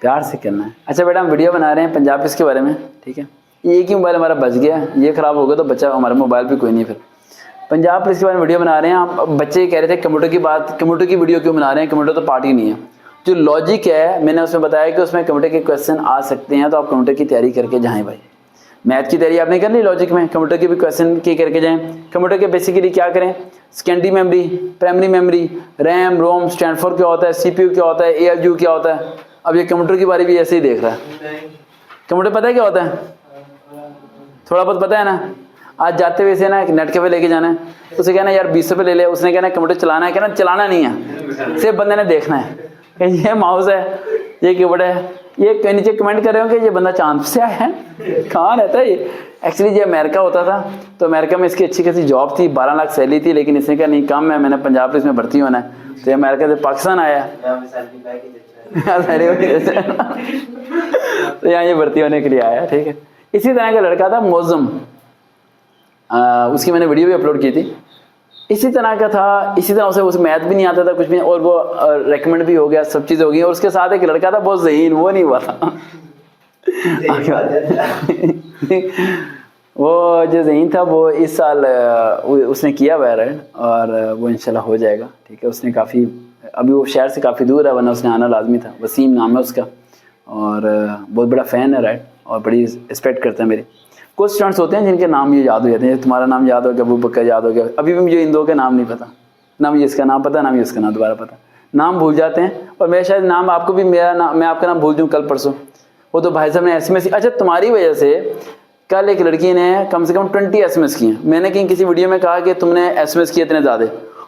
प्यार से करना है। अच्छा बेटा हम वीडियो बना रहे हैं पंजाब इसके बारे में, ठीक है। ये एक ही मोबाइल हमारा बच गया, ये ख़राब हो गया तो बच्चा हमारे मोबाइल पे कोई नहीं। फिर पंजाब पुलिस के बारे में वीडियो बना रहे हैं हम। बच्चे कह रहे थे कंप्यूटर की बात, कंप्यूटर की वीडियो क्यों बना रहे हैं, कंप्यूटर तो पार्ट ही नहीं है। जो लॉजिक है मैंने उसमें बताया कि उसमें कंप्यूटर के क्वेश्चन आ सकते हैं, तो आप कंप्यूटर की तैयारी करके जाएँ भाई। मैथ की तैयारी आपने कर ली, लॉजिक में कंप्यूटर के भी क्वेश्चन की करके जाएँ। कंप्यूटर के बेसिकली क्या करें, secondary memory, primary memory, RAM ROM, stand for क्या होता है, CPU क्या होता है, ALU क्या होता है। अब ये कंप्यूटर की बारी भी ऐसे ही देख रहा है। कंप्यूटर पता है क्या होता है, थोड़ा बहुत पता है ना। आज जाते हुए से ना नेट कैफे लेके जाना है, उसे कहना यार 20 रुपये ले ले, उसने कहना कंप्यूटर चलाना है, कहना चलाना नहीं है, सिर्फ बंदे ने देखना है कि ये माउस है, ये कीबोर्ड है। ये नीचे कमेंट कर रहे हो कि ये बंदा चांद से आया है, कहाँ रहता है ये। एक्चुअली ये अमेरिका होता था, तो अमेरिका में इसकी अच्छी खासी जॉब थी, 12 लाख सैलरी थी, लेकिन इसने कहा नहीं कम है, मैंने पंजाब पुलिस में भर्ती होना है। तो अमेरिका से पाकिस्तान आया तो यहाँ ये भर्ती होने के लिए आया, ठीक है। इसी तरह का लड़का था मौजम, उसकी मैंने वीडियो भी अपलोड की थी। इसी तरह का था, इसी तरह उसे मैथ भी नहीं आता था कुछ भी, और वो रेकमेंड भी हो गया, सब चीज़ हो गई। और उसके साथ एक लड़का था बहुत ज़हीन, वो नहीं हुआ था वो जो ज़हीन था वो इस साल उसने किया हुआ है, और वो इंशाल्लाह हो जाएगा, ठीक है। उसने काफ़ी, अभी वो शहर से काफ़ी दूर है, वरना उसने आना लाजमी था। वसीम नाम है उसका, और बहुत बड़ा फ़ैन है, राइट, और बड़ी रिस्पेक्ट करता है मेरे। कुछ स्टूडेंट्स होते हैं जिनके नाम ये याद हो जाते हैं, तुम्हारा नाम याद हो गया, अबू बकर याद हो गया, अभी भी मुझे इन दो के नाम नहीं पता, ना मुझे इसका नाम पता, ना मुझे इसका नाम दोबारा पता, नाम भूल जाते हैं। और मैं शायद नाम आपको भी, मेरा नाम, मैं आपका नाम भूल दूँ कल परसों। वो तो भाई साहब ने SMS, अच्छा तुम्हारी वजह से कल एक लड़की ने कम से कम 20 SMS किए। मैंने कहीं किसी वीडियो में कहा कि तुमने SMS किए इतने ज़्यादा,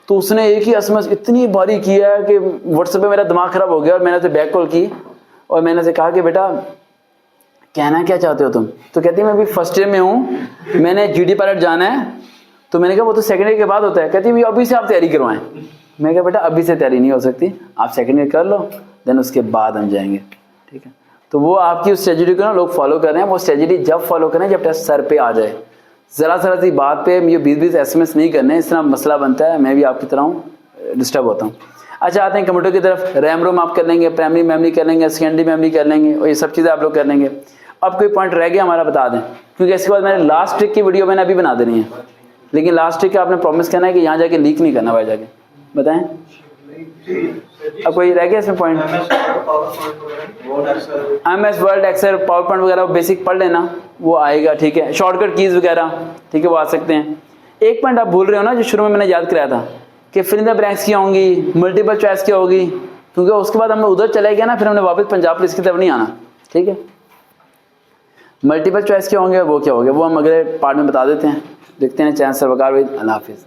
तो उसने एक ही SMS इतनी बारी किया है कि व्हाट्सएप पे मेरा दिमाग ख़राब हो गया। और मैंने उसे बैक कॉल की और मैंने उसे कहा कि बेटा कहना क्या चाहते हो तुम। तो कहती है मैं अभी फर्स्ट ईयर में हूँ, मैंने GD पायलट जाना है। तो मैंने कहा वो तो सेकेंड ईयर के बाद होता है। कहती है अभी से आप तैयारी करवाएं। मैं कहा बेटा अभी से तैयारी नहीं हो सकती, आप सेकेंड ईयर कर लो, देन उसके बाद हम जाएंगे, ठीक है। तो वो आपकी उस स्ट्रेटजी को ना लोग फॉलो कर रहे हैं। वो स्ट्रेटजी जब फॉलो करें जब टेस्ट सर पे आ जाए। ज़रा सी बात पे ये 20-20 SMS नहीं करने, इस तरह मसला बनता है। मैं भी आपकी तरह हूँ, डिस्टर्ब होता हूँ। अच्छा आते हैं कंप्यूटर की तरफ। रैम रोम आप कर लेंगे, प्राइमरी मेमोरी कर लेंगे, सेकेंडरी मेमोरी कर लेंगे, और ये सब चीज़ें आप लोग कर लेंगे। अब कोई पॉइंट रह गया हमारा बता दें, क्योंकि इसके बाद मैंने लास्ट ट्रिक की वीडियो मैंने अभी बना देनी है। लेकिन लास्ट ट्रिक का आपने प्रॉमिस करना है कि यहाँ जाके लीक नहीं करना भाई, जाके बताएं। अब कोई रह गया इसमें point? MS word, Excel, PowerPoint वगैरह बेसिक पढ़ लेना, वो आएगा, ठीक है। शॉर्टकट कीज वगैरह, ठीक है, वो आ सकते हैं। एक पॉइंट आप भूल रहे हो ना, जो शुरू में मैंने याद कराया था कि फिल इन द ब्लैंक्स क्या होंगी, मल्टीपल चॉइस क्या होगी, क्योंकि उसके बाद हमने उधर चले गए ना, फिर हमने वापस पंजाब पुलिस की तरफ नहीं आना, ठीक है। मल्टीपल चॉइस क्या होंगे, वो क्या होंगे, वो हम अगले पार्ट में बता देते हैं। देखते हैं। चैनल से वकार भाई, अल्लाह हाफिज़।